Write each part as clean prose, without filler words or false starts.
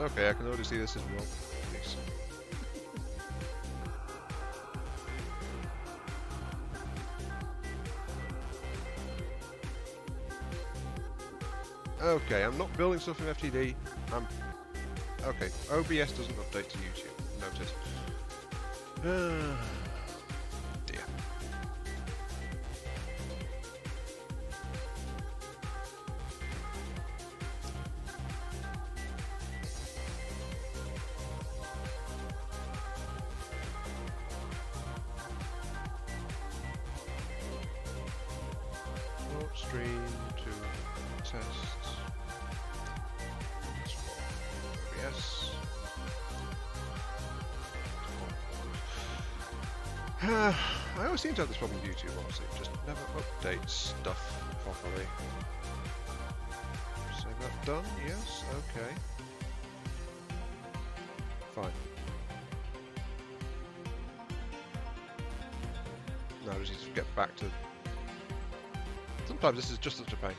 Okay, I can already see this is wrong. Nice. Okay, I'm not building stuff in FTD. Okay, OBS doesn't update to YouTube. Noted. Dear. Port stream to test. OBS. I always seem to have this problem with YouTube, honestly. It just never updates stuff properly. So that done? Yes? Okay. Fine. Now I just need to get back to... Sometimes this is just such a pain.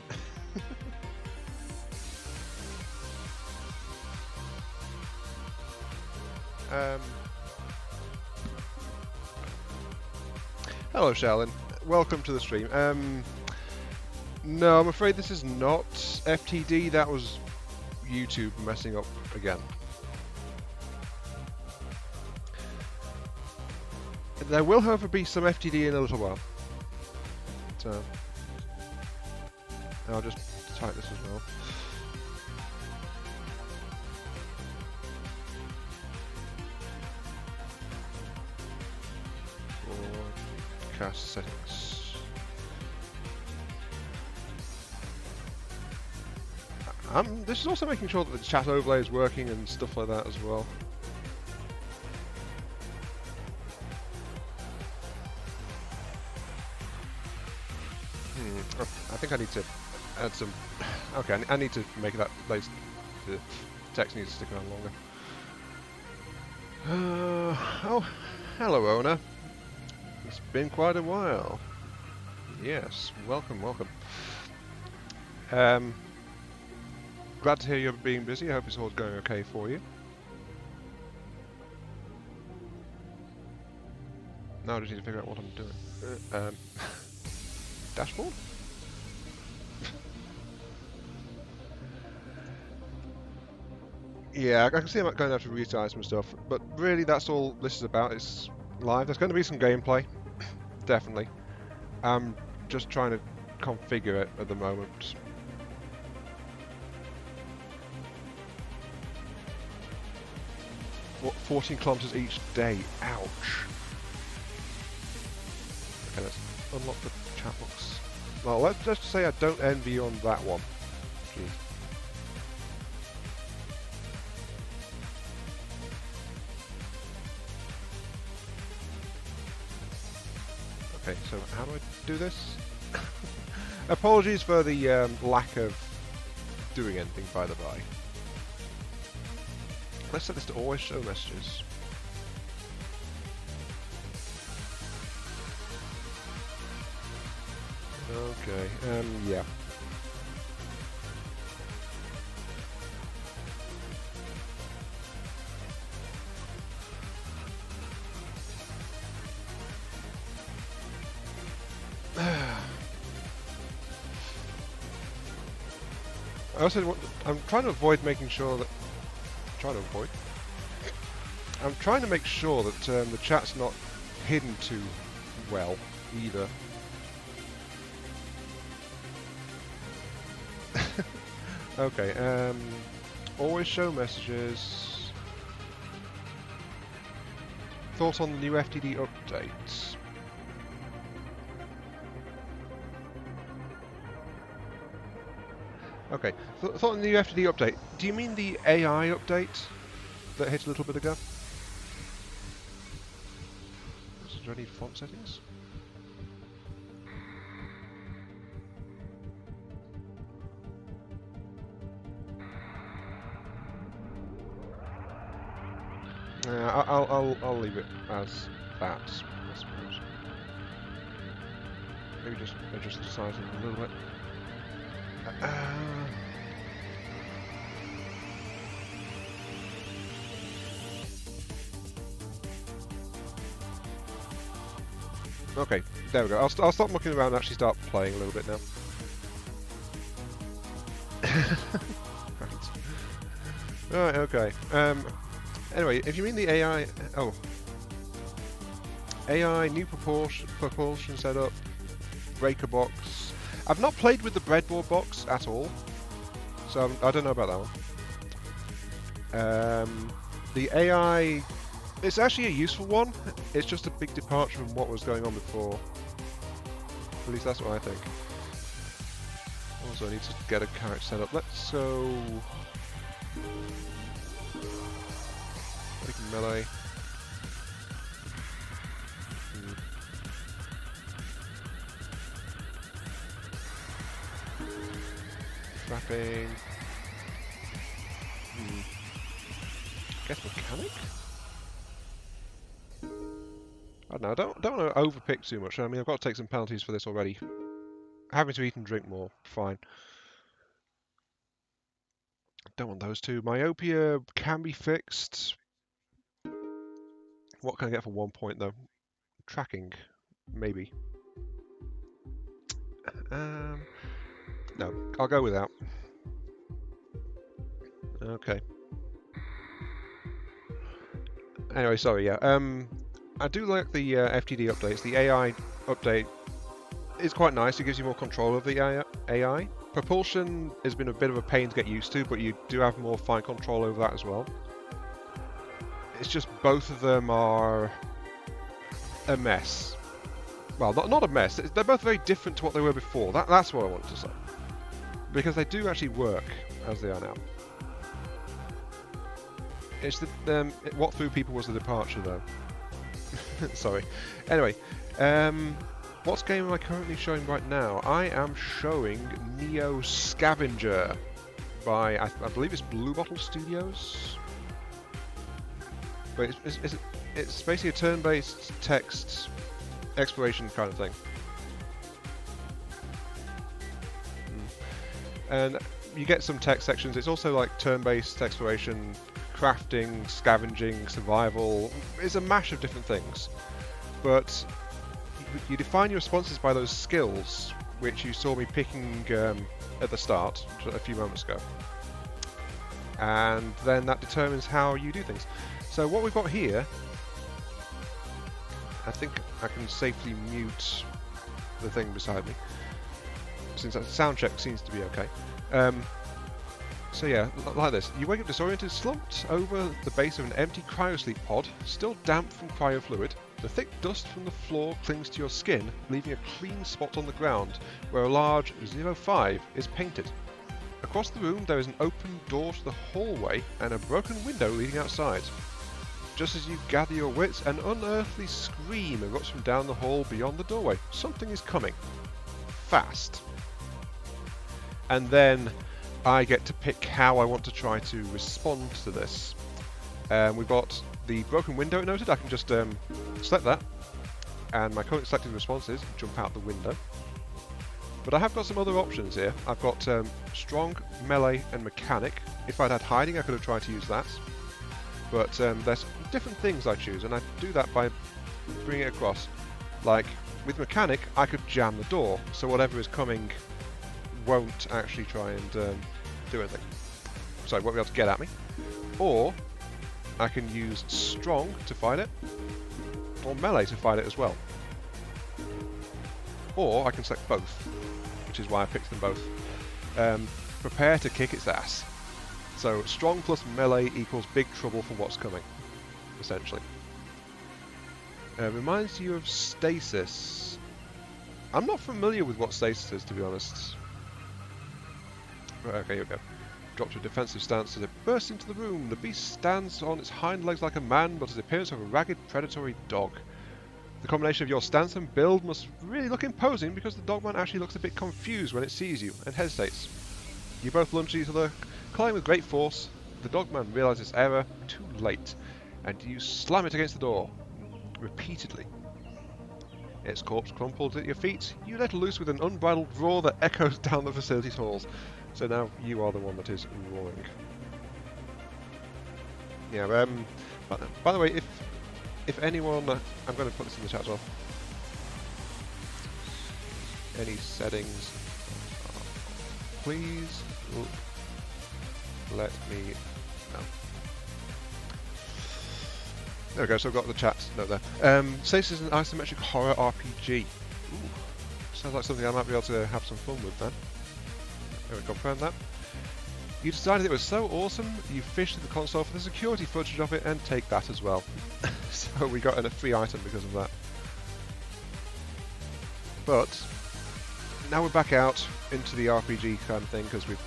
Hello, Shalin. Welcome to the stream. No, I'm afraid this is not FTD. That was YouTube messing up again. There will, however, be some FTD in a little while. So, I'll just type this as well. Broadcast settings. This is also making sure that the chat overlay is working and stuff like that as well. I think I need to add some... Okay, I need to make that... The text needs to stick around longer. Oh, hello, owner. It's been quite a while. Yes, welcome, welcome. Glad to hear you're being busy. I hope it's all going okay for you. Now I just need to figure out what I'm doing. Dashboard? Yeah, I can see I'm going to have to resize some stuff, but really that's all this is about. It's live. There's going to be some gameplay, definitely. I'm just trying to configure it at the moment. What, 14 kilometers each day? Ouch. Okay, let's unlock the chat box. Well, let's just say I don't envy you on that one. Jeez. Okay, so how do I do this? Apologies for the lack of doing anything, by the by. Let's set this to always show messages. Okay, yeah. I also I'm trying to avoid making sure that... I'm trying to make sure that the chat's not hidden too well, either. Okay, always show messages. Thoughts on the new FTD updates? Okay, thought on the new FTD update. Do you mean the AI update that hit a little bit ago? Do I need font settings? I'll leave it as that, I suppose. Maybe just adjust the size a little bit. Okay, there we go. I'll stop looking around and actually start playing a little bit now. Right, okay. Anyway, if you mean the AI... Oh. AI, new propulsion setup, breaker box. I've not played with the breadboard box at all, so I don't know about that one. The AI... It's actually a useful one. It's just a big departure from what was going on before. At least that's what I think. Also, I need to get a character set up. Let's go... melee. Trapping. Guess mechanic? I don't know, I don't want to overpick too much. I mean, I've got to take some penalties for this already. Having to eat and drink more, fine. Don't want those two. Myopia can be fixed. What can I get for 1 point though? Tracking, maybe. No, I'll go without. Okay. Anyway, sorry, yeah. I do like the FTD updates. The AI update is quite nice. It gives you more control of the AI. Propulsion has been a bit of a pain to get used to, but you do have more fine control over that as well. It's just both of them are a mess. Well, not a mess. They're both very different to what they were before. That's what I wanted to say. Because they do actually work as they are now. It's the what threw people was the departure, though. Sorry. Anyway, what game am I currently showing right now? I am showing Neo Scavenger by I believe it's Blue Bottle Studios. But it's basically a turn-based text exploration kind of thing. And you get some text sections. It's also like turn-based exploration, crafting, scavenging, survival. It's a mash of different things. But you define your responses by those skills, which you saw me picking at the start, a few moments ago. And then that determines how you do things. So what we've got here, I think I can safely mute the thing beside me, since that sound check seems to be okay. So yeah, like this. You wake up disoriented, slumped over the base of an empty cryosleep pod, still damp from cryofluid. The thick dust from the floor clings to your skin, leaving a clean spot on the ground where a large 05 is painted. Across the room there is an open door to the hallway and a broken window leading outside. Just as you gather your wits, an unearthly scream erupts from down the hall beyond the doorway. Something is coming. Fast. And then I get to pick how I want to try to respond to this. We've got the broken window noted. I can just select that, and my current selected response is jump out the window. But I have got some other options here. I've got strong, melee, and mechanic. If I'd had hiding, I could have tried to use that. But there's different things I choose, and I do that by bringing it across. Like, with mechanic, I could jam the door, so whatever is coming won't actually try and do anything. So it won't be able to get at me. Or I can use strong to fight it, or melee to fight it as well. Or I can select both, which is why I picked them both. Prepare to kick its ass. So strong plus melee equals big trouble for what's coming, essentially. Reminds you of stasis. I'm not familiar with what stasis is, to be honest. Right, okay, here we go. Drop to a defensive stance as it bursts into the room. The beast stands on its hind legs like a man, but has the appearance of a ragged, predatory dog. The combination of your stance and build must really look imposing, because the dogman actually looks a bit confused when it sees you and hesitates. You both lunge at each other, colliding with great force. The dogman realizes its error too late, and you slam it against the door, repeatedly. Its corpse crumpled at your feet. You let loose with an unbridled roar that echoes down the facility's halls. So now you are the one that is roaring. Yeah, by the way, if anyone... I'm going to put this in the chat as well. any settings. Please let me know. There we go, so I've got the chat note there. Says this is an isometric horror RPG. Ooh, sounds like something I might be able to have some fun with then. There we confirm that. You decided it was so awesome, you fished the console for the security footage of it and take that as well. So we got a free item because of that. But now we're back out into the RPG kind of thing because we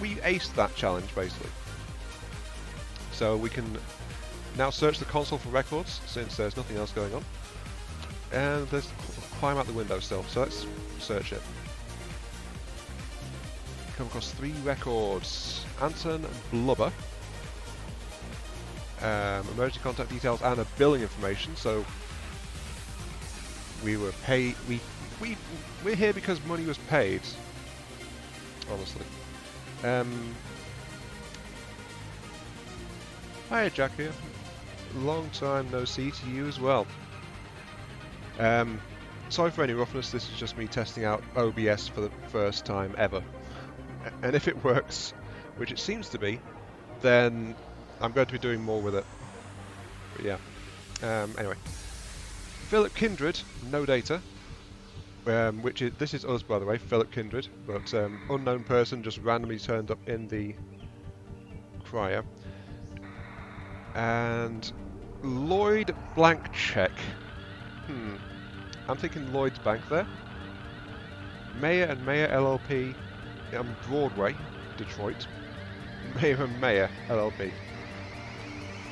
aced that challenge basically. So we can now search the console for records since there's nothing else going on. And there's climb out the window still, so let's search it. Come across 3 records. Anton Blubber. Emergency contact details and a billing information, so we were paid. We're here because money was paid. Honestly. Hiya, Jack here. Long time no see to you as well. Sorry for any roughness, this is just me testing out OBS for the first time ever. And if it works, which it seems to be, then I'm going to be doing more with it. But yeah. Anyway. Philip Kindred, no data. This is us, by the way, Philip Kindred, but unknown person just randomly turned up in the crier. And Lloyd Blank Check. I'm thinking Lloyd's Bank there. Mayor and Mayor LLP on Broadway, Detroit. Mayor and Mayor LLP.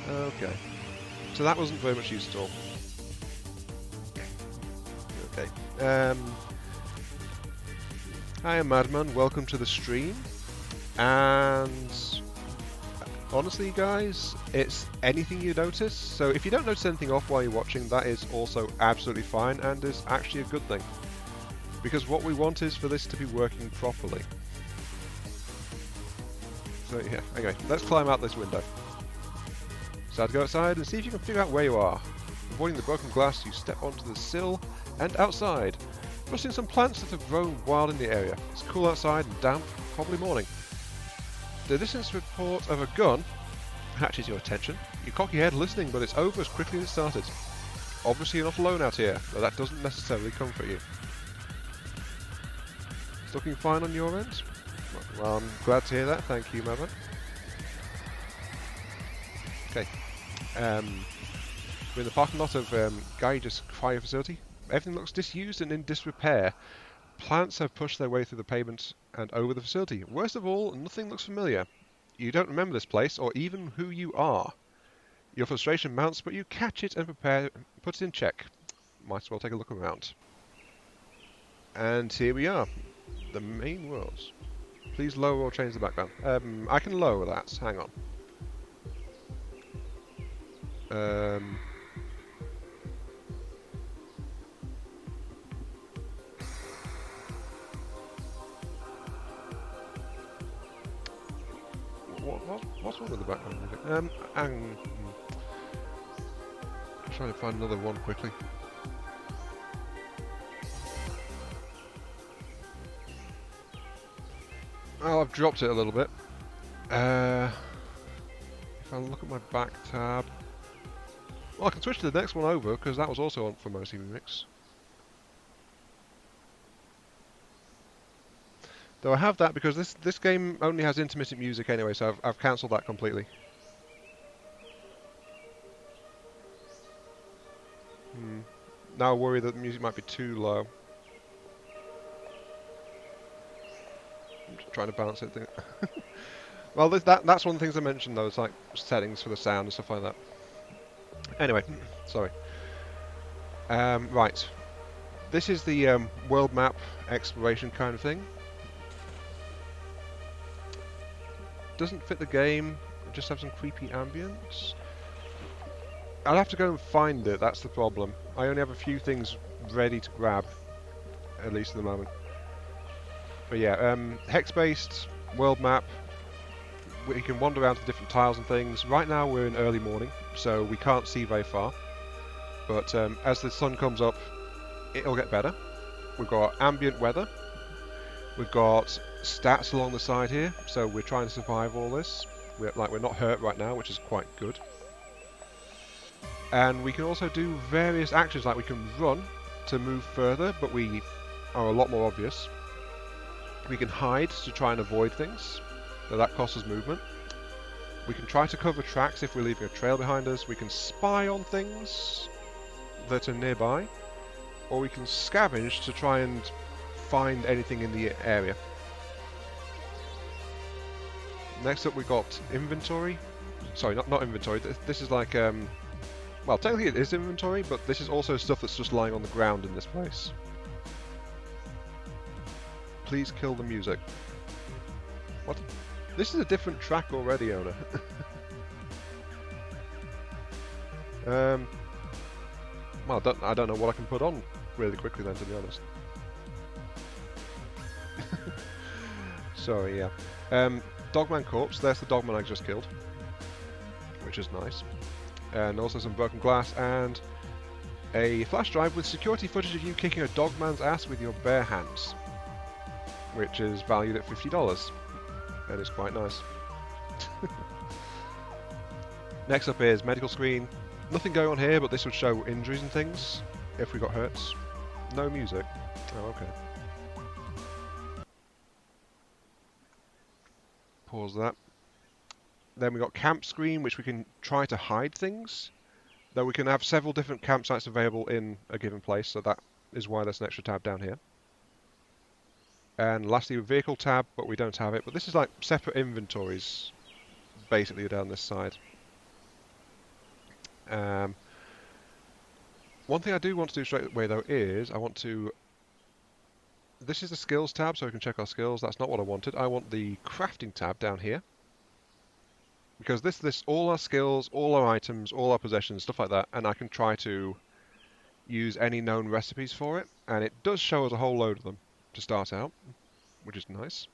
Okay. So that wasn't very much use at all. Okay. Hiya Madman, welcome to the stream. And honestly guys, it's anything you notice. So if you don't notice anything off while you're watching, that is also absolutely fine and is actually a good thing. Because what we want is for this to be working properly. So yeah, anyway, let's climb out this window. So I'd go outside and see if you can figure out where you are. Avoiding the broken glass, you step onto the sill and outside, busting some plants that have grown wild in the area. It's cool outside and damp, probably morning. The distance report of a gun catches your attention. You cock your head listening, but it's over as quickly as it started. Obviously you're not alone out here, though that doesn't necessarily comfort you. It's looking fine on your end? Well, I'm glad to hear that, thank you, Maverick. Okay. We're in the parking lot of Geiger's cryo facility. Everything looks disused and in disrepair. Plants have pushed their way through the pavement and over the facility. Worst of all, nothing looks familiar. You don't remember this place, or even who you are. Your frustration mounts, but you catch it and put it in check. Might as well take a look around. And here we are. The main worlds. Please lower or change the background. I can lower that. Hang on. What's wrong with the background music? I'm trying to find another one quickly. Oh, I've dropped it a little bit. If I look at my back tab... Well, I can switch to the next one over, because that was also on for Mercy Remix. Though I have that because this game only has intermittent music anyway, so I've cancelled that completely. Now I worry that the music might be too low. I'm just trying to balance it. Well, that's one of the things I mentioned though. It's like settings for the sound and stuff like that. Anyway, sorry. Right. This is the world map exploration kind of thing. Doesn't fit the game, just have some creepy ambience. I'll have to go and find it, that's the problem. I only have a few things ready to grab, at least at the moment. But yeah, hex-based world map. We can wander around to different tiles and things. Right now we're in early morning, so we can't see very far. But as the sun comes up, it'll get better. We've got ambient weather. We've got stats along the side here, so we're trying to survive all this. We're not hurt right now, which is quite good. And we can also do various actions, like we can run to move further, but we are a lot more obvious. We can hide to try and avoid things, so that costs us movement. We can try to cover tracks if we're leaving a trail behind us. We can spy on things that are nearby, or we can scavenge to try and find anything in the area. Next up, we got inventory. Sorry, not inventory. This is like, well, technically it is inventory, but this is also stuff that's just lying on the ground in this place. Please kill the music. What? This is a different track already, owner. Well, I don't know what I can put on really quickly then, to be honest. Sorry, yeah. Dogman corpse. There's the dogman I just killed, which is nice. And also some broken glass and a flash drive with security footage of you kicking a dogman's ass with your bare hands, which is valued at $50. And it's quite nice. Next up is medical screen. Nothing going on here, but this would show injuries and things if we got hurts. No music. Oh, okay. Pause that. Then we got camp screen, which we can try to hide things. Though we can have several different campsites available in a given place, so that is why there's an extra tab down here. And lastly, vehicle tab, but we don't have it. But this is like separate inventories, basically, down this side. One thing I do want to do straight away, though, is I want to... This is the skills tab, so we can check our skills. That's not what I wanted. I want the crafting tab down here. Because this lists all our skills, all our items, all our possessions, stuff like that, and I can try to use any known recipes for it. And it does show us a whole load of them to start out, which is nice.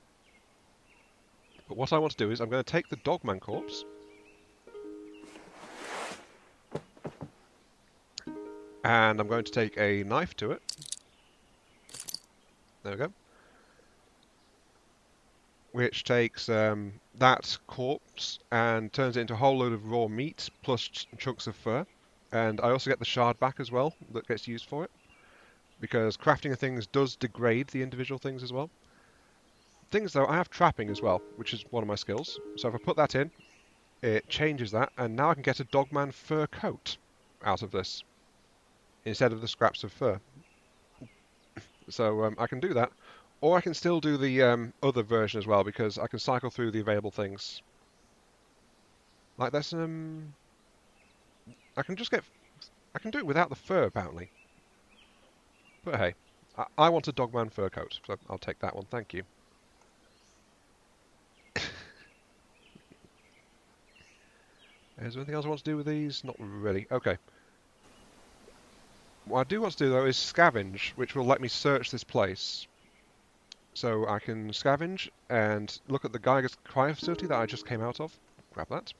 But what I want to do is I'm going to take the dogman corpse, and I'm going to take a knife to it. There we go. Which takes that corpse and turns it into a whole load of raw meat plus chunks of fur. And I also get the shard back as well that gets used for it, because crafting of things does degrade the individual things as well. Things though, I have trapping as well, which is one of my skills. So if I put that in, it changes that, and now I can get a dogman fur coat out of this instead of the scraps of fur. So I can do that. Or I can still do the other version as well, because I can cycle through the available things. Like there's I can just get... I can do it without the fur, apparently. But hey, I want a dogman fur coat, so I'll take that one, thank you. Is there anything else I want to do with these? Not really. Okay. What I do want to do, though, is scavenge, which will let me search this place. So I can scavenge and look at the Geiger's cryo facility that I just came out of. Grab that.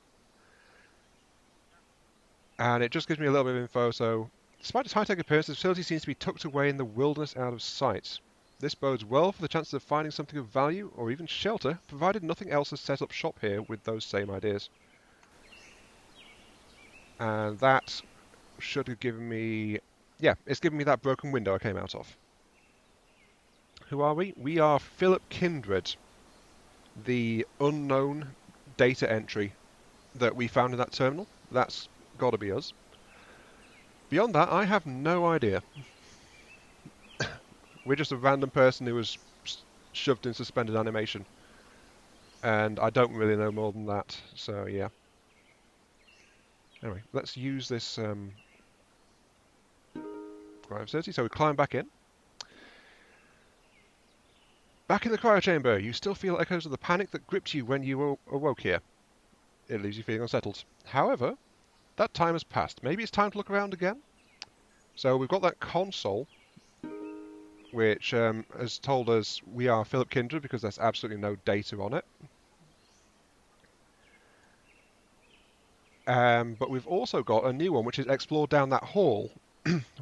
And it just gives me a little bit of info, so... Despite its high-tech appearance, the facility seems to be tucked away in the wilderness out of sight. This bodes well for the chances of finding something of value, or even shelter, provided nothing else has set up shop here with those same ideas. And that should have given me... Yeah, it's given me that broken window I came out of. Who are we? We are Philip Kindred, the unknown data entry that we found in that terminal. That's got to be us. Beyond that, I have no idea. We're just a random person who was shoved in suspended animation. And I don't really know more than that, so yeah. Anyway, let's use this cryo facility. So we climb back in. Back in the cryo chamber, you still feel echoes of the panic that gripped you when you awoke here. It leaves you feeling unsettled. However, that time has passed. Maybe it's time to look around again? So we've got that console, which has told us we are Philip Kindred because there's absolutely no data on it. But we've also got a new one, which is explore down that hall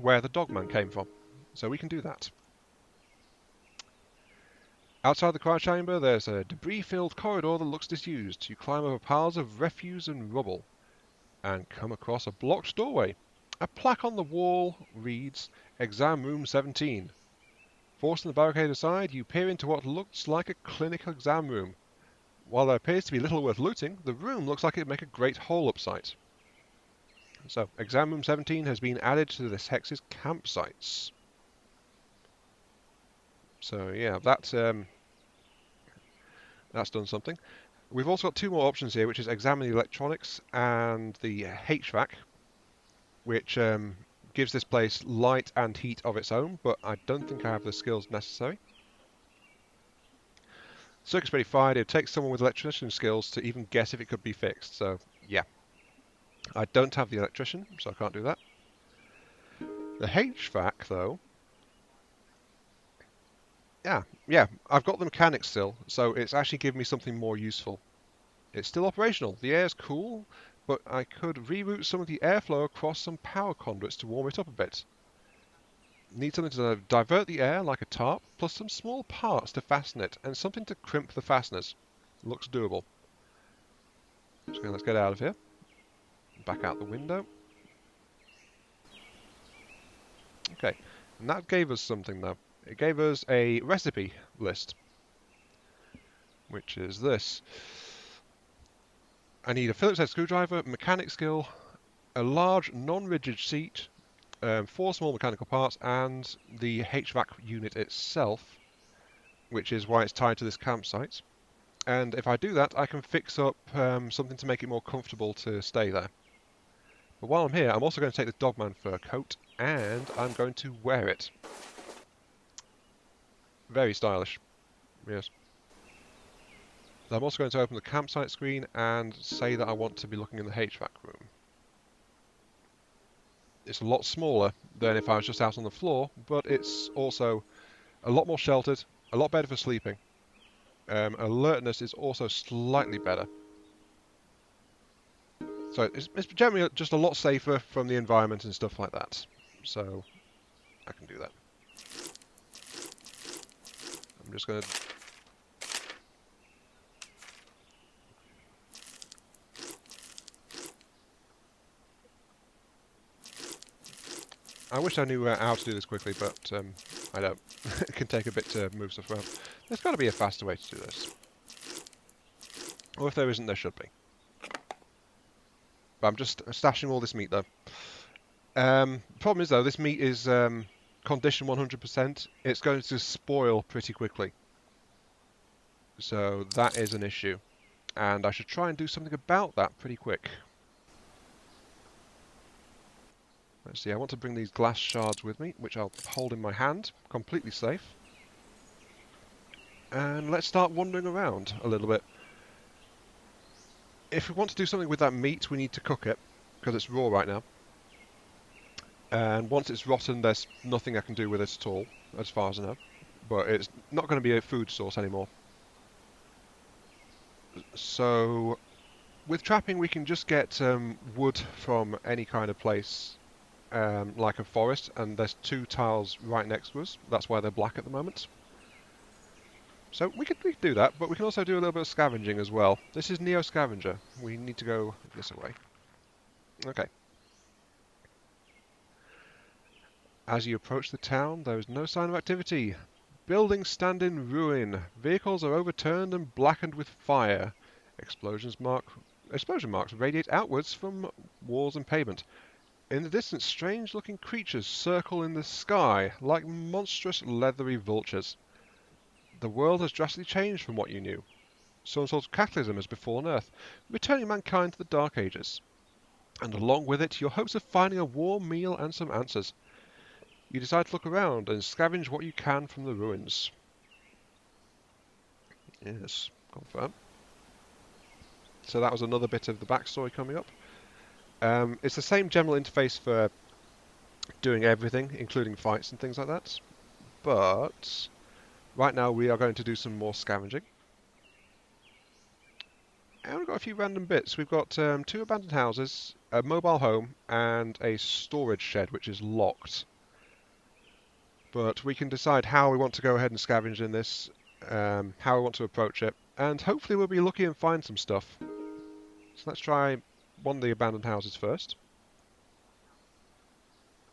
where the dogman came from. So we can do that. Outside the cryo chamber, there's a debris-filled corridor that looks disused. You climb over piles of refuse and rubble and come across a blocked doorway. A plaque on the wall reads, Exam Room 17. Forcing the barricade aside, you peer into what looks like a clinical exam room. While there appears to be little worth looting, the room looks like it'd make a great hole-up site. So, Exam Room 17 has been added to this hex's campsites. So yeah, that's done something. We've also got two more options here, which is examine the electronics and the HVAC, which gives this place light and heat of its own, but I don't think I have the skills necessary. Circuit's pretty fine. It takes someone with electrician skills to even guess if it could be fixed, so yeah. I don't have the electrician, so I can't do that. The HVAC, though, yeah, I've got the mechanics still, so it's actually given me something more useful. It's still operational. The air's cool, but I could reroute some of the airflow across some power conduits to warm it up a bit. Need something to divert the air like a tarp, plus some small parts to fasten it, and something to crimp the fasteners. Looks doable. So let's get out of here. Back out the window. Okay, and that gave us something though. It gave us a recipe list, which is this. I need a Phillips head screwdriver, mechanic skill, a large non-rigid seat, 4 small mechanical parts, and the HVAC unit itself, which is why it's tied to this campsite. And if I do that, I can fix up something to make it more comfortable to stay there. But while I'm here, I'm also going to take the Dogman fur coat, and I'm going to wear it. Very stylish. Yes. I'm also going to open the campsite screen and say that I want to be looking in the HVAC room. It's a lot smaller than if I was just out on the floor, but it's also a lot more sheltered, a lot better for sleeping. Alertness is also slightly better. So it's generally just a lot safer from the environment and stuff like that. So I can do that. I'm just going to... I wish I knew how to do this quickly, but I don't. It can take a bit to move stuff around. There's got to be a faster way to do this. Or if there isn't, there should be. But I'm just stashing all this meat, though. Problem is, though, this meat is condition 100%. It's going to spoil pretty quickly. So that is an issue. And I should try and do something about that pretty quick. Let's see, I want to bring these glass shards with me, which I'll hold in my hand, completely safe. And let's start wandering around a little bit. If we want to do something with that meat, we need to cook it, because it's raw right now. And once it's rotten, there's nothing I can do with it at all, as far as I know. But it's not going to be a food source anymore. So, with trapping, we can just get wood from any kind of place, like a forest, and there's 2 tiles right next to us. That's why they're black at the moment. So we could do that, but we can also do a little bit of scavenging as well. This is Neo Scavenger. We need to go this way. Okay. As you approach the town, there is no sign of activity. Buildings stand in ruin. Vehicles are overturned and blackened with fire. Explosion marks radiate outwards from walls and pavement. In the distance, strange-looking creatures circle in the sky like monstrous leathery vultures. The world has drastically changed from what you knew. Some sort of cataclysm has befallen Earth, returning mankind to the Dark Ages. And along with it, your hopes of finding a warm meal and some answers. You decide to look around and scavenge what you can from the ruins. Yes, confirm. So that was another bit of the backstory coming up. It's the same general interface for doing everything, including fights and things like that. But right now we are going to do some more scavenging. And we've got a few random bits. We've got 2 abandoned houses, a mobile home, and a storage shed which is locked. But we can decide how we want to go ahead and scavenge in this. how I want to approach it, and hopefully we'll be lucky and find some stuff. So let's try one of the abandoned houses first.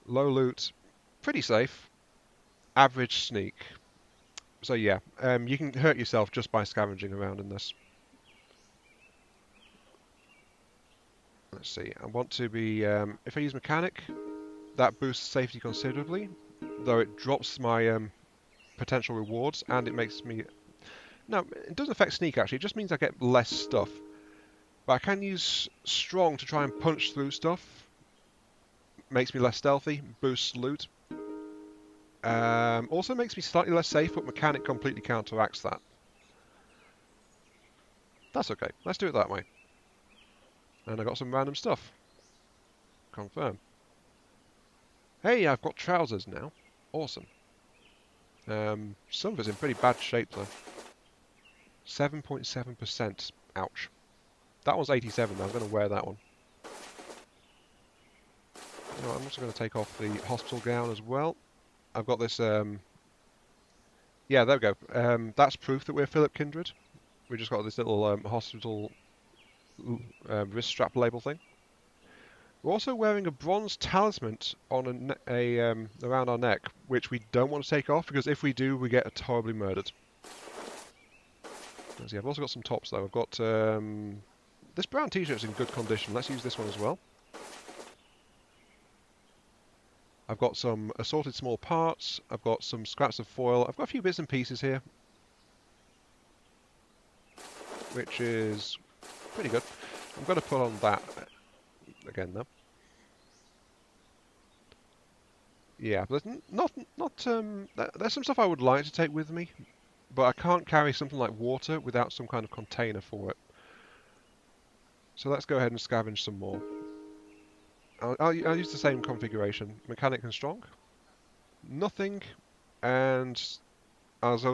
Low loot, pretty safe. Average sneak. So yeah, you can hurt yourself just by scavenging around in this. Let's see, I want to be, if I use mechanic, that boosts safety considerably, though it drops my potential rewards, and it makes me... No, it doesn't affect sneak actually, it just means I get less stuff. But I can use strong to try and punch through stuff. Makes me less stealthy, boosts loot. Also makes me slightly less safe, but mechanic completely counteracts that. That's okay, let's do it that way. And I got some random stuff. Confirm. Hey, I've got trousers now. Awesome. Some of it's in pretty bad shape though. 7.7%. Ouch. That one's 87 though, I'm going to wear that one. You know, I'm also going to take off the hospital gown as well. I've got this, yeah, there we go. That's proof that we're Philip Kindred. We just got this little hospital wrist strap label thing. We're also wearing a bronze talisman on around our neck, which we don't want to take off, because if we do, we get horribly murdered. Let's see, I've also got some tops though. I've got this brown t-shirt's in good condition. Let's use this one as well. I've got some assorted small parts. I've got some scraps of foil. I've got a few bits and pieces here, which is pretty good. I'm going to put on that again though. Yeah, but there's some stuff I would like to take with me, but I can't carry something like water without some kind of container for it. So let's go ahead and scavenge some more. I'll use the same configuration. Mechanic and strong. Nothing, and I was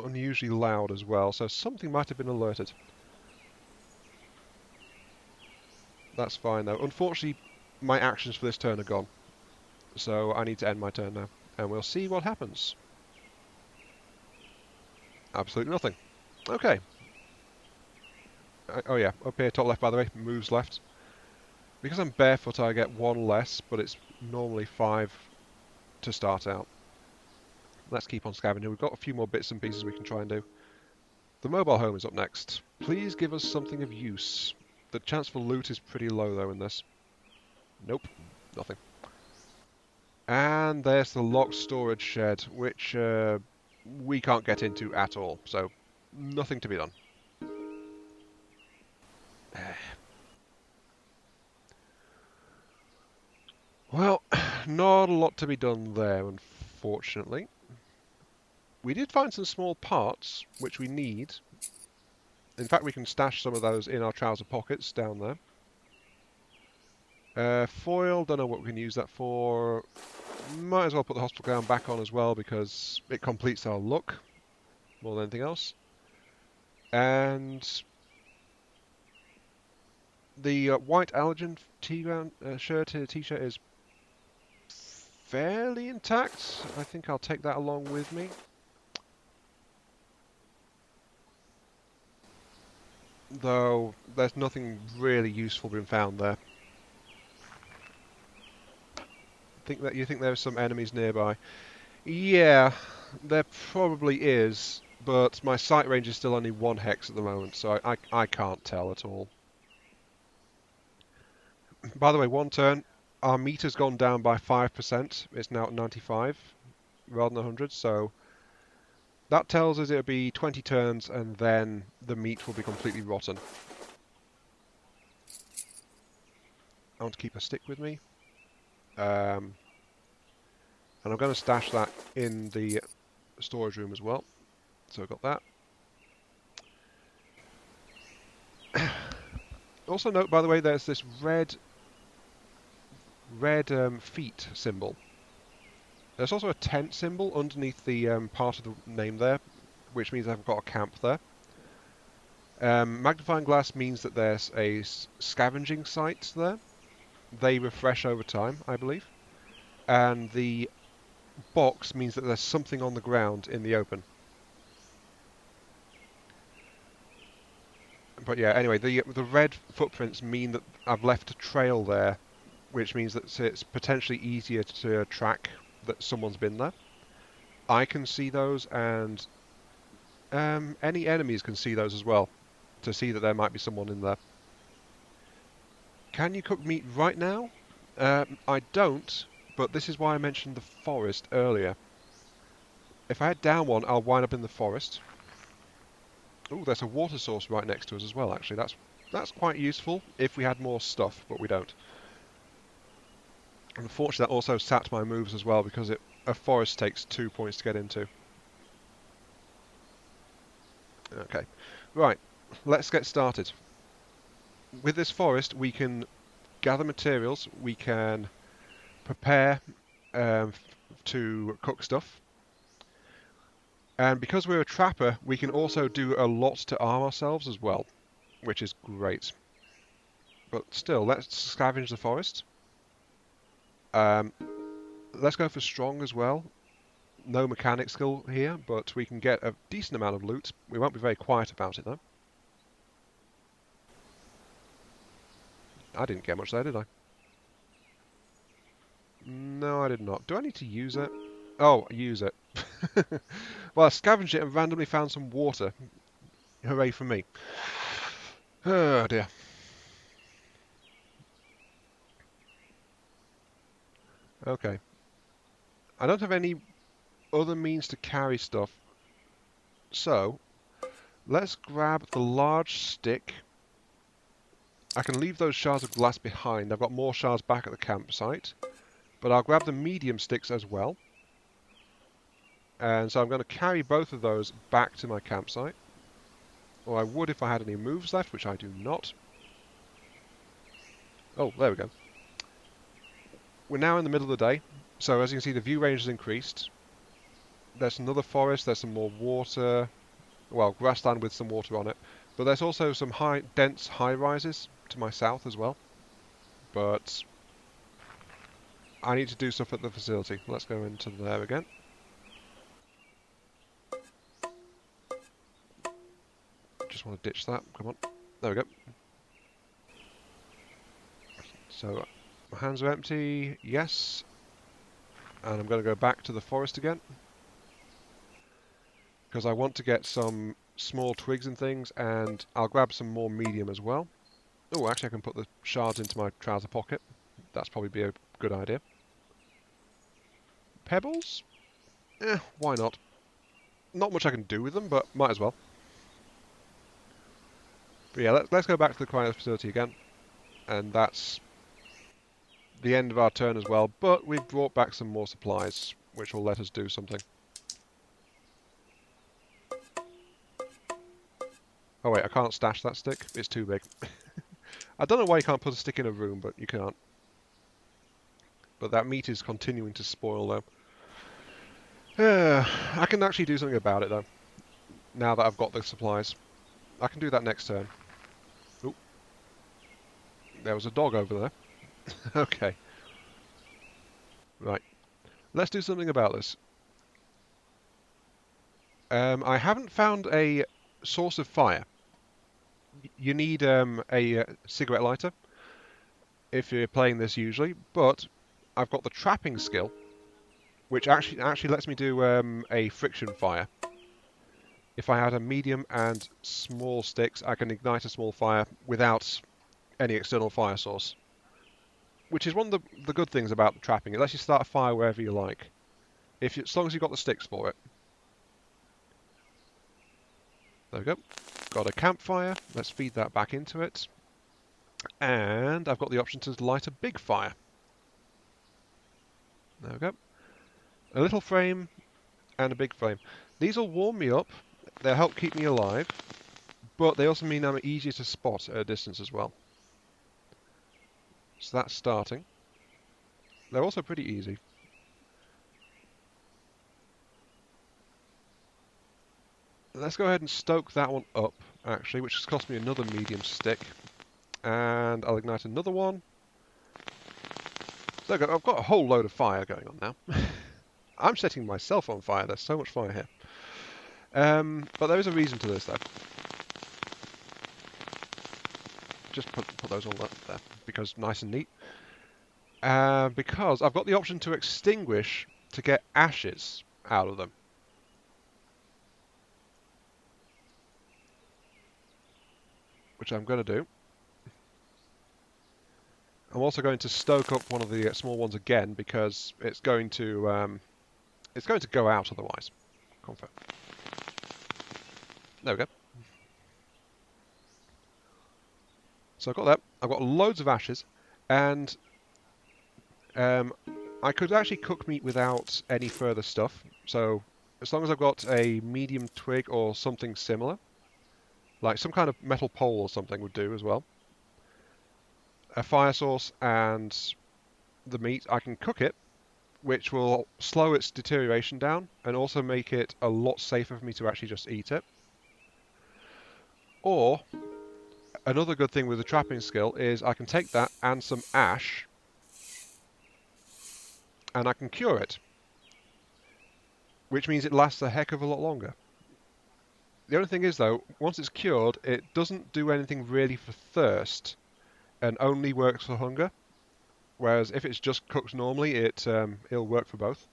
unusually loud as well, so something might have been alerted. That's fine though. Unfortunately, my actions for this turn are gone, so I need to end my turn now, and we'll see what happens. Absolutely nothing. Okay. Oh yeah, up here, top left by the way, moves left. Because I'm barefoot I get one less, but it's normally 5 to start out. Let's keep on scavenging. We've got a few more bits and pieces we can try and do. The mobile home is up next. Please give us something of use. The chance for loot is pretty low though in this. Nope, nothing. And there's the locked storage shed, which we can't get into at all, so nothing to be done. Well, not a lot to be done there, unfortunately. We did find some small parts, which we need. In fact, we can stash some of those in our trouser pockets down there. Foil, don't know what we can use that for. Might as well put the hospital gown back on as well, because it completes our look more than anything else. And the white allergen t-shirt is fairly intact. I think I'll take that along with me. Though there's nothing really useful been found there. You think there's some enemies nearby? Yeah, there probably is, but my sight range is still only 1 hex at the moment, so I can't tell at all. By the way, one turn, our meter's gone down by 5%. It's now at 95 rather than 100, so that tells us it'll be 20 turns and then the meat will be completely rotten. I want to keep a stick with me. And I'm going to stash that in the storage room as well. So I've got that. Also note, by the way, there's this red feet symbol. There's also a tent symbol underneath the part of the name there, which means I've got a camp there. Magnifying glass means that there's a scavenging site there. They refresh over time, I believe. And the box means that there's something on the ground in the open. But yeah, anyway, the red footprints mean that I've left a trail there, which means that it's potentially easier to track that someone's been there. I can see those, and any enemies can see those as well, to see that there might be someone in there. Can you cook meat right now? I don't, but this is why I mentioned the forest earlier. If I head down one, I'll wind up in the forest. Oh, there's a water source right next to us as well, actually. That's quite useful if we had more stuff, but we don't. Unfortunately, that also sapped my moves as well, because a forest takes 2 points to get into. Okay, right, let's get started. With this forest, we can gather materials, we can prepare to cook stuff, and because we're a trapper, we can also do a lot to arm ourselves as well, which is great. But still, let's scavenge the forest. Um, let's go for strong as well. No mechanic skill here, but we can get a decent amount of loot. We won't be very quiet about it, though. I didn't get much there, did I? No, I did not. Do I need to use it? Oh, use it. Well, I scavenged it and randomly found some water. Hooray for me. Oh, dear. Okay. I don't have any other means to carry stuff, so let's grab the large stick. I can leave those shards of glass behind. I've got more shards back at the campsite, but I'll grab the medium sticks as well. And so I'm going to carry both of those back to my campsite. Or I would if I had any moves left, which I do not. Oh, there we go. We're now in the middle of the day, so as you can see the view range has increased. There's another forest, there's some more water, well, grassland with some water on it. But there's also some dense high-rises to my south as well. But I need to do stuff at the facility. Let's go into there again. Just want to ditch that. Come on. There we go. So my hands are empty. Yes. And I'm going to go back to the forest again, because I want to get some small twigs and things, and I'll grab some more medium as well. Oh, actually I can put the shards into my trouser pocket. That's probably be a good idea. Pebbles? Why not? Not much I can do with them, but might as well. But yeah, let's go back to the cryo facility again. And that's the end of our turn as well, but we've brought back some more supplies, which will let us do something. Oh wait, I can't stash that stick. It's too big. I don't know why you can't put a stick in a room, but you can't. But that meat is continuing to spoil, though. I can actually do something about it, though, now that I've got the supplies. I can do that next turn. Oop. There was a dog over there. Okay. Right. Let's do something about this. I haven't found a source of fire. You need a cigarette lighter if you're playing this usually, but I've got the trapping skill, which actually lets me do a friction fire. If I had a medium and small sticks, I can ignite a small fire without any external fire source, which is one of the good things about trapping. It lets you start a fire wherever you like, as long as you've got the sticks for it. There we go. Got a campfire. Let's feed that back into it. And I've got the option to light a big fire. There we go. A little flame and a big flame. These will warm me up. They'll help keep me alive. But they also mean I'm easier to spot at a distance as well. So that's starting. They're also pretty easy. Let's go ahead and stoke that one up, actually, which has cost me another medium stick. And I'll ignite another one. So I've got a whole load of fire going on now. I'm setting myself on fire. There's so much fire here. But there is a reason to this, though. just put those all up there because nice and neat. Because I've got the option to extinguish to get ashes out of them. Which I'm going to do. I'm also going to stoke up one of the small ones again because it's going to go out otherwise. Confirm. There we go. So I've got that. I've got loads of ashes, and I could actually cook meat without any further stuff. So as long as I've got a medium twig or something similar, like some kind of metal pole or something would do as well. A fire source and the meat, I can cook it, which will slow its deterioration down and also make it a lot safer for me to actually just eat it. Or another good thing with the trapping skill is I can take that and some ash and I can cure it, which means it lasts a heck of a lot longer. The only thing is though, once it's cured, it doesn't do anything really for thirst and only works for hunger. Whereas if it's just cooked normally, it'll work for both.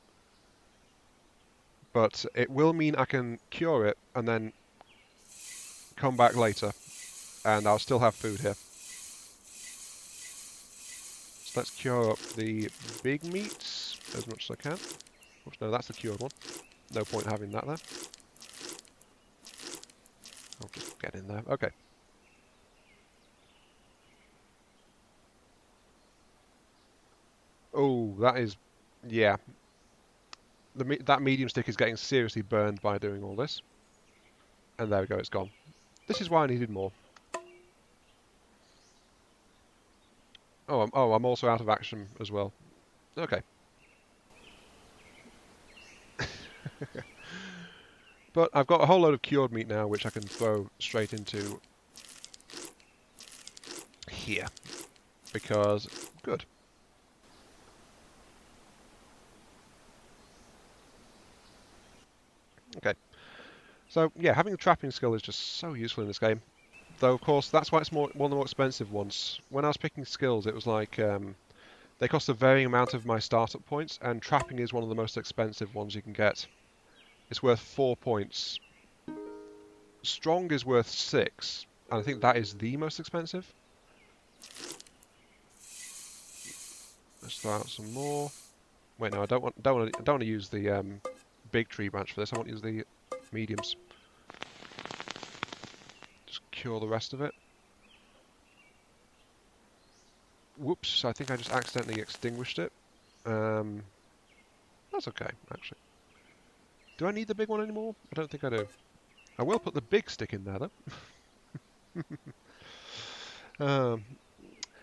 But it will mean I can cure it and then come back later, and I'll still have food here. So let's cure up the big meats as much as I can. Oops, no, that's the cured one. No point having that there. I'll just get in there. Okay. Oh, that is... yeah. That medium stick is getting seriously burned by doing all this. And there we go, it's gone. This is why I needed more. Oh, I'm also out of action as well. Okay. But I've got a whole load of cured meat now, which I can throw straight into here. Because, good. Okay. So, yeah, having the trapping skill is just so useful in this game. Though, of course, that's why it's one of the more expensive ones. When I was picking skills, it was like, they cost a varying amount of my startup points, and trapping is one of the most expensive ones you can get. It's worth 4 points. Strong is worth 6, and I think that is the most expensive. Let's throw out some more. Wait, no, I don't want to use the big tree branch for this. I want to use the mediums. Just cure the rest of it. Whoops! I think I just accidentally extinguished it. That's okay, actually. Do I need the big one anymore? I don't think I do. I will put the big stick in there, though.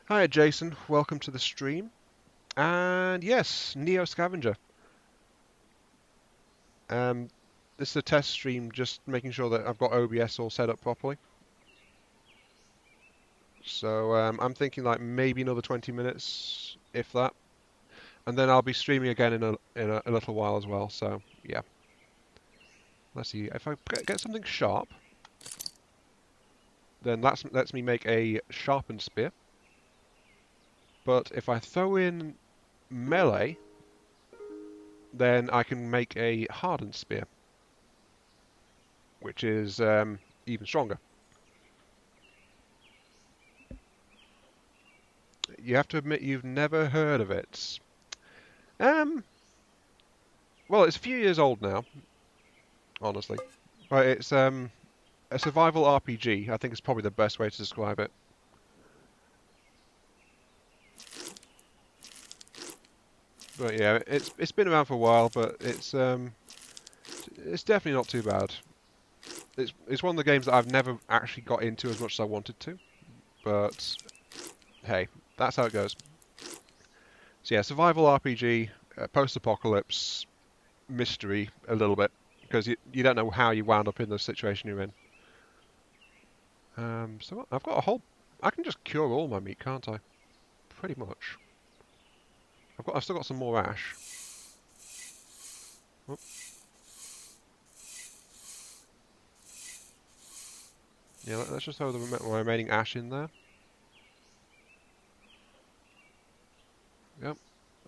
Hi, Jason. Welcome to the stream. And yes, Neo Scavenger. This is a test stream, just making sure that I've got OBS all set up properly. So I'm thinking like maybe another 20 minutes, if that. And then I'll be streaming again in a little while as well. So yeah. Let's see, if I get something sharp, then that lets me make a sharpened spear. But if I throw in melee, then I can make a hardened spear, which is even stronger. You have to admit you've never heard of it. Well, it's a few years old now, honestly. But it's a survival RPG. I think it's probably the best way to describe it. But yeah, it's been around for a while, but it's definitely not too bad. It's one of the games that I've never actually got into as much as I wanted to, but hey, that's how it goes. So yeah, survival RPG, post-apocalypse, mystery a little bit, because you don't know how you wound up in the situation you're in. So I've got a whole... I can just cure all my meat, can't I? Pretty much. I've still got some more ash. Oh. Yeah, let's just throw the remaining ash in there.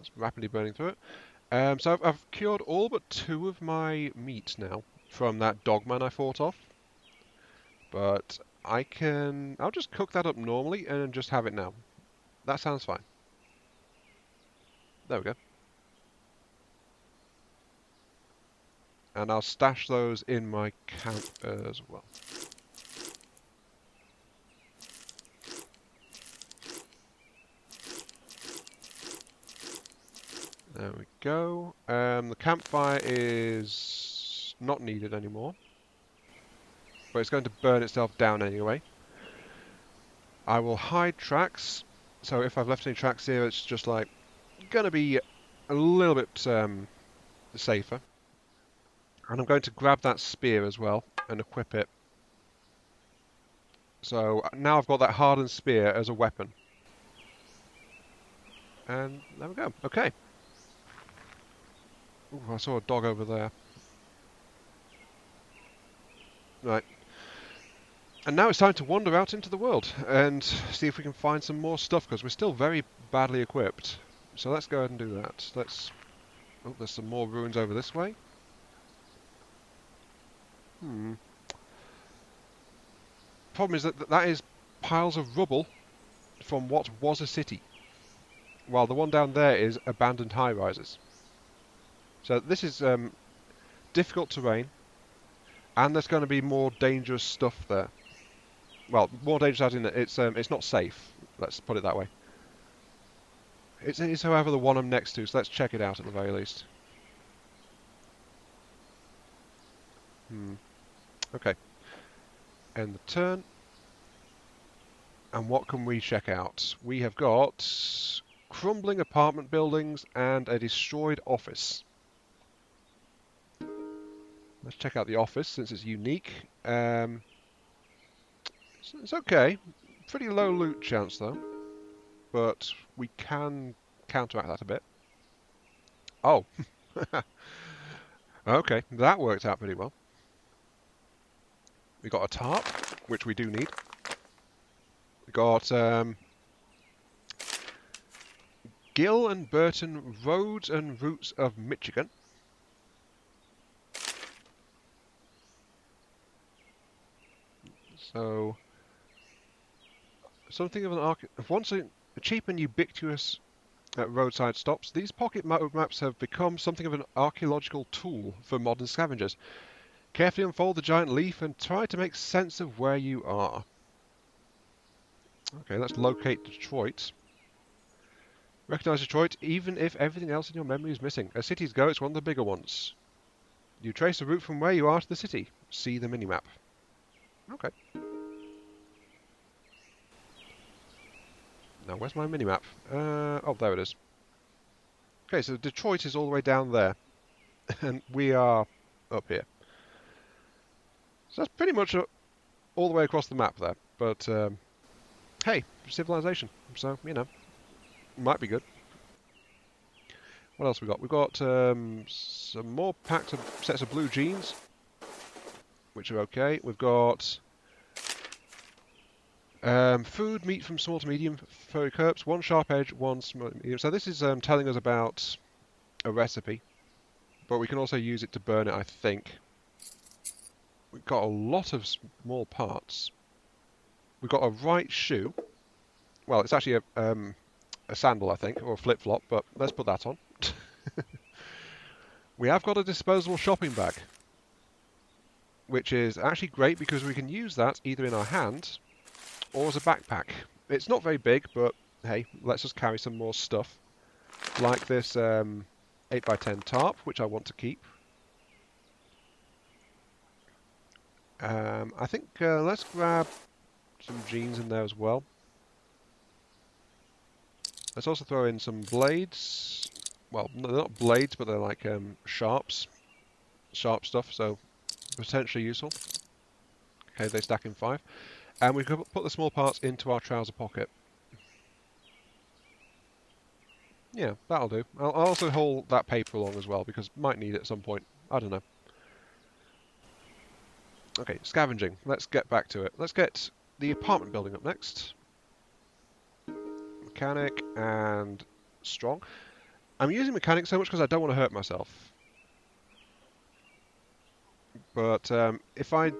That's rapidly burning through it. So I've cured all but 2 of my meat now from that dogman I fought off. But I'll just cook that up normally and just have it now. That sounds fine. There we go. And I'll stash those in my camp as well. There we go. The campfire is not needed anymore, but it's going to burn itself down anyway. I will hide tracks, so if I've left any tracks here, it's just like going to be a little bit safer. And I'm going to grab that spear as well and equip it. So now I've got that hardened spear as a weapon. And there we go. Okay. Ooh, I saw a dog over there. Right. And now it's time to wander out into the world and see if we can find some more stuff, because we're still very badly equipped. So let's go ahead and do that. Oh, there's some more ruins over this way. Problem is that is piles of rubble from what was a city, while the one down there is abandoned high-rises. So this is difficult terrain, and there's going to be more dangerous stuff there. Well, more dangerous as in it's not safe. Let's put it that way. It's however the one I'm next to, so let's check it out at the very least. Okay. End the turn. And what can we check out? We have got crumbling apartment buildings and a destroyed office. Let's check out the office since it's unique. It's okay. Pretty low loot chance though, but we can counteract that a bit. Oh, okay, that worked out pretty well. We got a tarp, which we do need. We got Gill and Burton Roads and Routes of Michigan. So something of an once a cheap and ubiquitous roadside stops, these pocket maps have become something of an archaeological tool for modern scavengers. Carefully unfold the giant leaf and try to make sense of where you are. Okay, let's locate Detroit. Recognize Detroit even if everything else in your memory is missing. As cities go, it's one of the bigger ones. You trace the route from where you are to the city. See the minimap. Okay. Now, where's my minimap? Oh, there it is. Okay, so Detroit is all the way down there, and we are up here. So that's pretty much all the way across the map there. But, hey, civilization. So, you know, might be good. What else we got? We've got some more packed sets of blue jeans, which are okay. We've got food, meat from small to medium, furry curbs, one sharp edge, one small to medium. So this is telling us about a recipe, but we can also use it to burn it, I think. We've got a lot of small parts. We've got a right shoe. Well, it's actually a sandal, I think, or a flip-flop, but let's put that on. We have got a disposable shopping bag, which is actually great because we can use that either in our hand or as a backpack. It's not very big, but hey, let's just carry some more stuff. Like this 8x10 tarp, which I want to keep. I think let's grab some jeans in there as well. Let's also throw in some blades. Well, they're not blades, but they're like sharps. Sharp stuff, so potentially useful. Okay, they stack in 5. And we can put the small parts into our trouser pocket. Yeah, that'll do. I'll also haul that paper along as well, because might need it at some point. I don't know. Okay, scavenging. Let's get back to it. Let's get the apartment building up next. Mechanic and strong. I'm using mechanics so much because I don't want to hurt myself. But if I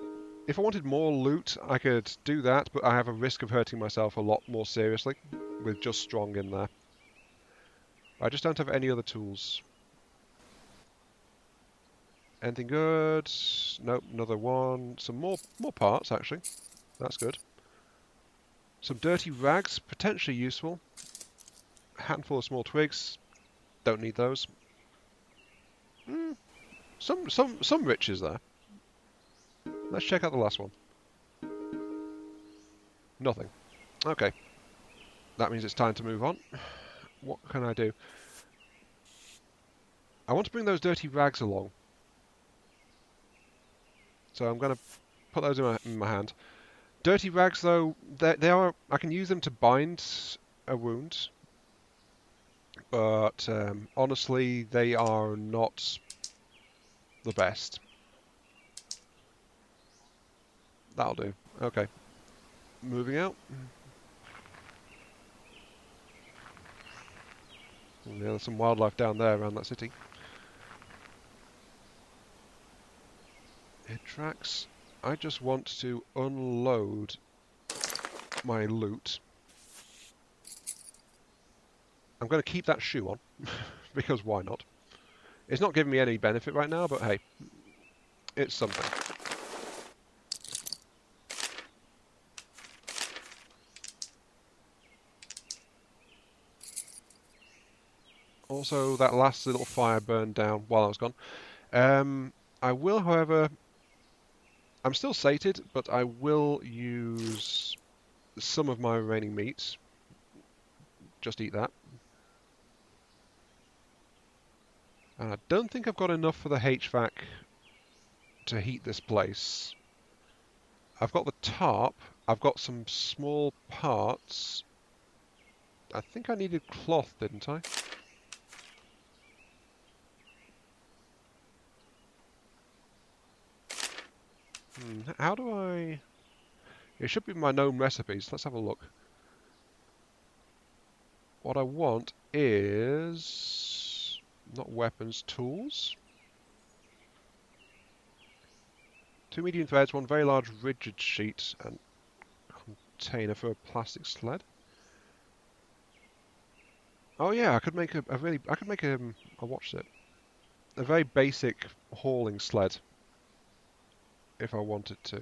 wanted more loot, I could do that, but I have a risk of hurting myself a lot more seriously with just strong in there. I just don't have any other tools. Anything good? Nope, another one. Some more parts, actually. That's good. Some dirty rags, potentially useful. A handful of small twigs. Don't need those. Mm, some riches there. Let's check out the last one. Nothing. Okay. That means it's time to move on. What can I do? I want to bring those dirty rags along. So I'm going to put those in my hand. Dirty rags, though, they are. I can use them to bind a wound, but honestly, they are not the best. That'll do. Okay. Moving out. Yeah, there's some wildlife down there around that city. It tracks. I just want to unload my loot. I'm going to keep that shoe on, because why not? It's not giving me any benefit right now, but hey, it's something. Also, that last little fire burned down while I was gone. I will, however, I'm still sated, but I will use some of my remaining meats. Just eat that. And I don't think I've got enough for the HVAC to heat this place. I've got the tarp. I've got some small parts. I think I needed cloth, didn't I? How do I... It should be my known recipes. Let's have a look. What I want is... not weapons, tools. 2 medium threads, 1 very large rigid sheet, and container for a plastic sled. Oh yeah, I could make a really... I could make a... I watched it. A very basic hauling sled, if I wanted to.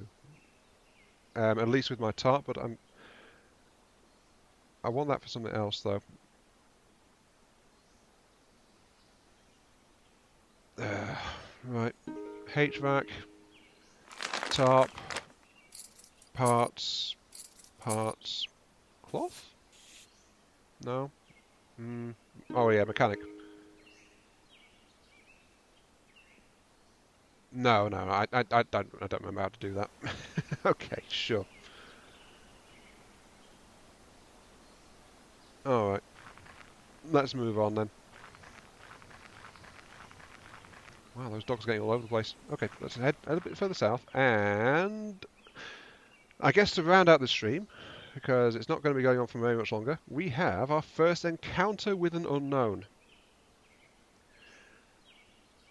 At least with my tarp, but I want that for something else though. Right, HVAC, tarp, parts, cloth? No. Oh yeah, mechanic. No, I don't remember how to do that. Okay, sure. All right, let's move on then. Wow, those dogs are getting all over the place. Okay, let's head a bit further south, and I guess to round out the stream, because it's not going to be going on for very much longer, we have our first encounter with an unknown.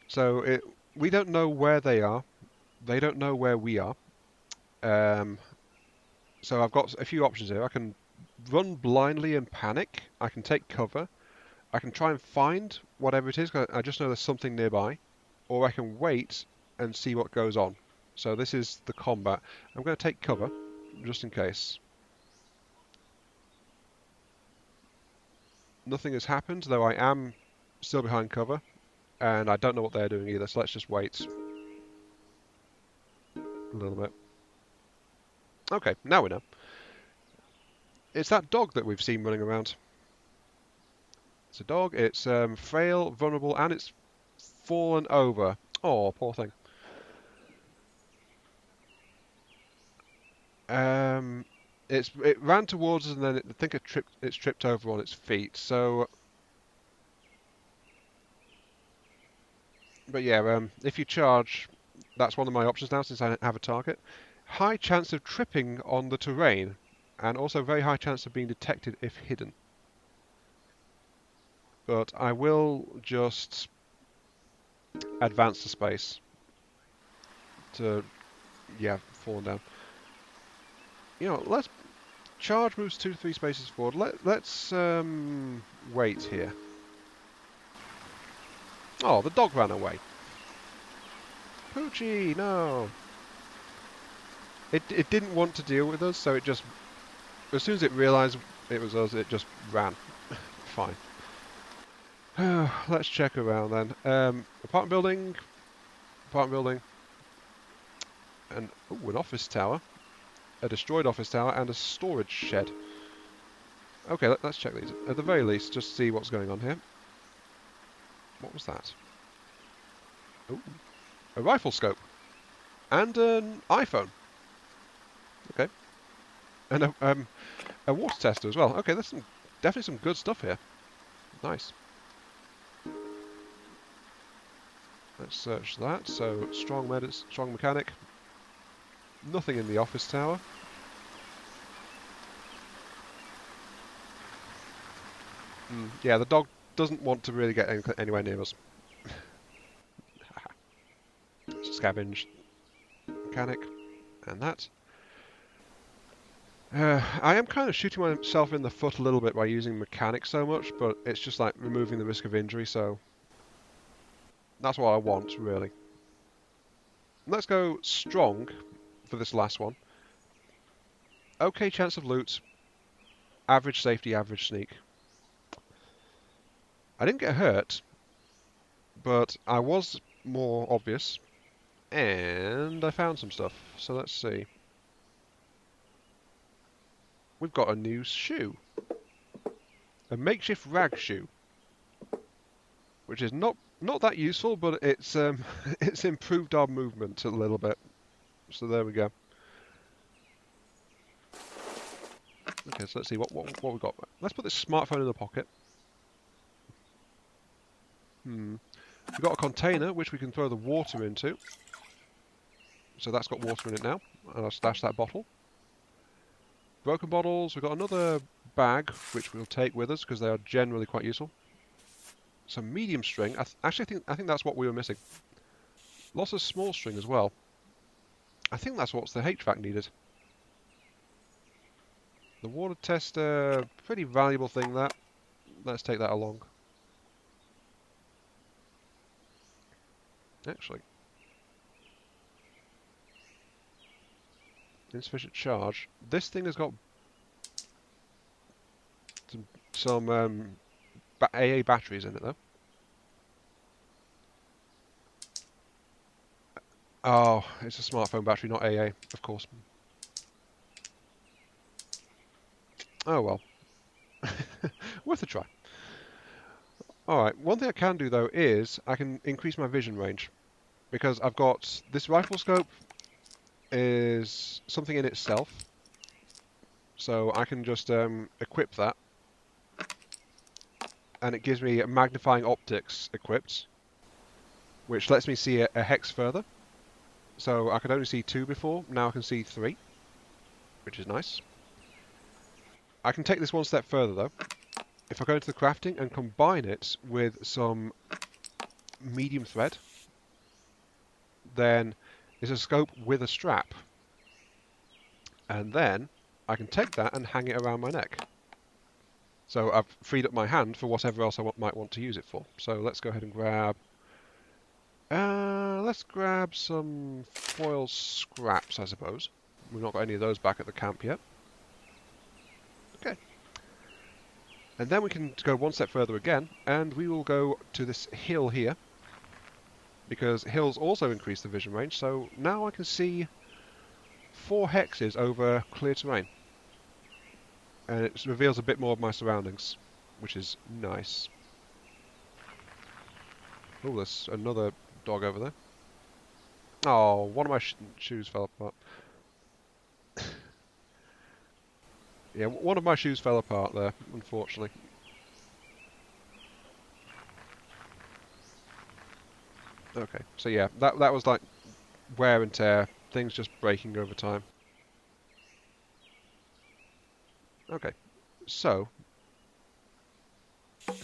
So we don't know where they are. They don't know where we are. Um, so I've got a few options here. I can run blindly and panic. I can take cover. I can try and find whatever it is, 'cause I just know there's something nearby. Or I can wait and see what goes on. So this is the combat. I'm going to take cover, just in case. Nothing has happened, though I am still behind cover. And I don't know what they're doing either, so let's just wait a little bit. Okay, now we know. It's that dog that we've seen running around. It's a dog. It's frail, vulnerable, and it's fallen over. Oh, poor thing. It ran towards us and then I think it's tripped over on its feet. So, but yeah, if you charge, that's one of my options now since I don't have a target. High chance of tripping on the terrain, and also very high chance of being detected if hidden. but I will just advance the space to, yeah, falling down. You know, let's charge moves 2 to 3 spaces forward. Let's wait here. Oh, the dog ran away. Poochie, no. It didn't want to deal with us, so it just, as soon as it realised it was us, it just ran. Fine. Let's check around then. Apartment building, and ooh, an office tower, a destroyed office tower, and a storage shed. Okay, let's check these. At the very least, just see what's going on here. What was that? Ooh, a rifle scope. And an iPhone. Okay. And a water tester as well. Okay, there's definitely some good stuff here. Nice. Let's search that. So, strong mechanic. Nothing in the office tower. Yeah, the dog doesn't want to really get anywhere near us. Scavenge. Mechanic. And that. I am kind of shooting myself in the foot a little bit by using mechanic so much, but it's just like removing the risk of injury, so that's what I want, really. Let's go strong for this last one. Okay chance of loot, average safety, average sneak. I didn't get hurt, but I was more obvious, and I found some stuff, so let's see. We've got a new shoe. A makeshift rag shoe. Which is not that useful, but it's it's improved our movement a little bit. So there we go. Okay, so let's see what we got. Let's put this smartphone in the pocket. We've got a container which we can throw the water into. So that's got water in it now. And I'll stash that bottle. Broken bottles. We've got another bag which we'll take with us because they are generally quite useful. Some medium string. I think that's what we were missing. Lots of small string as well. I think that's what's the HVAC needed. The water tester, pretty valuable thing that. Let's take that along. Actually. Insufficient charge. This thing has got some AA batteries in it though. Oh, it's a smartphone battery, not AA, of course. Oh well. Worth a try. Alright, one thing I can do though is I can increase my vision range. Because I've got this rifle scope is something in itself. So I can just equip that. And it gives me magnifying optics equipped. Which lets me see a hex further. So I could only see 2 before, now I can see 3. Which is nice. I can take this one step further though. If I go into the crafting and combine it with some medium thread, then it's a scope with a strap. And then I can take that and hang it around my neck. So I've freed up my hand for whatever else I might want to use it for. So let's go ahead and grab... let's grab some foil scraps, I suppose. We've not got any of those back at the camp yet. Okay. And then we can go one step further again, and we will go to this hill here. Because hills also increase the vision range, so now I can see 4 hexes over clear terrain. And it reveals a bit more of my surroundings, which is nice. Oh, there's another dog over there. Oh, one of my shoes fell apart. Yeah, one of my shoes fell apart there, unfortunately. Okay, so yeah, that was like wear and tear, things just breaking over time. Okay, so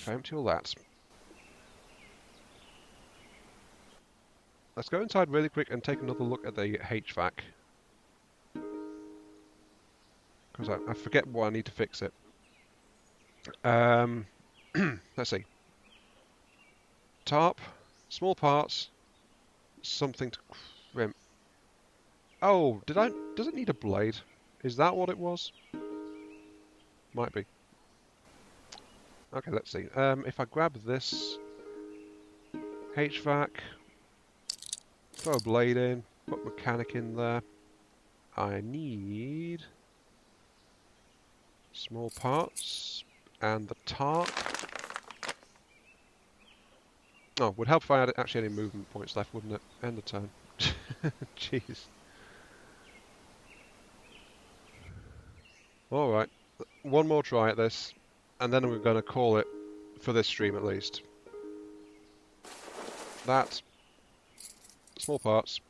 if I empty all that. Let's go inside really quick and take another look at the HVAC. Because I forget what I need to fix it. Let's see. Tarp, small parts, something to crimp. Oh, does it need a blade? Is that what it was? Might be. Okay, let's see. If I grab this HVAC, throw a blade in, put mechanic in there. I need small parts and the tarp. Oh, would help if I had actually any movement points left, wouldn't it? End the turn. Jeez. Alright, one more try at this, and then we're going to call it for this stream at least. That, small parts.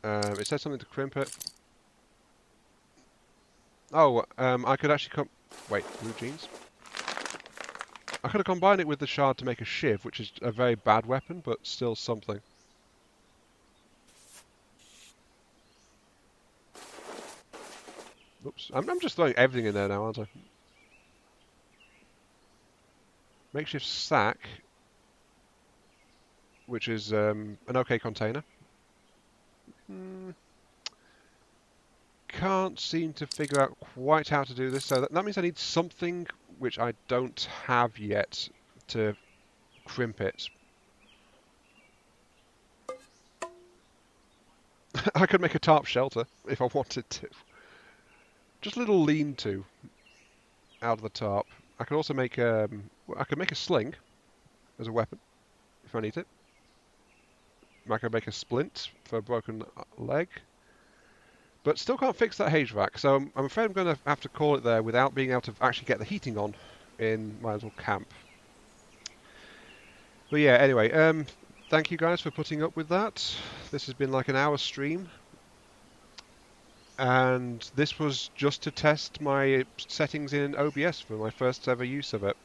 It said something to crimp it. Oh, I could actually wait, blue jeans? I could have combined it with the shard to make a shiv, which is a very bad weapon, but still something. Oops, I'm just throwing everything in there now, aren't I? Makeshift sack, which is an okay container. Can't seem to figure out quite how to do this, so that means I need something which I don't have yet to crimp it. I could make a tarp shelter if I wanted to. Just a little lean-to out of the tarp. I could also make I could make a sling as a weapon if I need it. I could make a splint for a broken leg. But still can't fix that HVAC, so I'm afraid I'm going to have to call it there without being able to actually get the heating on in my little camp. But yeah, anyway, thank you guys for putting up with that. This has been like an hour stream. And this was just to test my settings in OBS for my first ever use of it.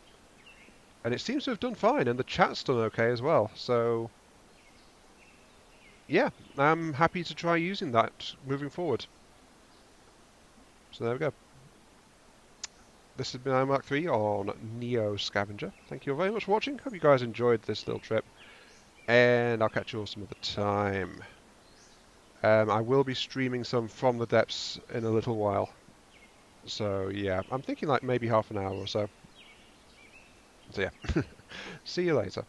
And it seems to have done fine, and the chat's done okay as well, so... yeah, I'm happy to try using that moving forward. So there we go. This has been AM3 on Neo Scavenger. Thank you very much for watching. Hope you guys enjoyed this little trip. And I'll catch you all some other time. I will be streaming some From the Depths in a little while. So yeah, I'm thinking like maybe half an hour or so. So yeah, see you later.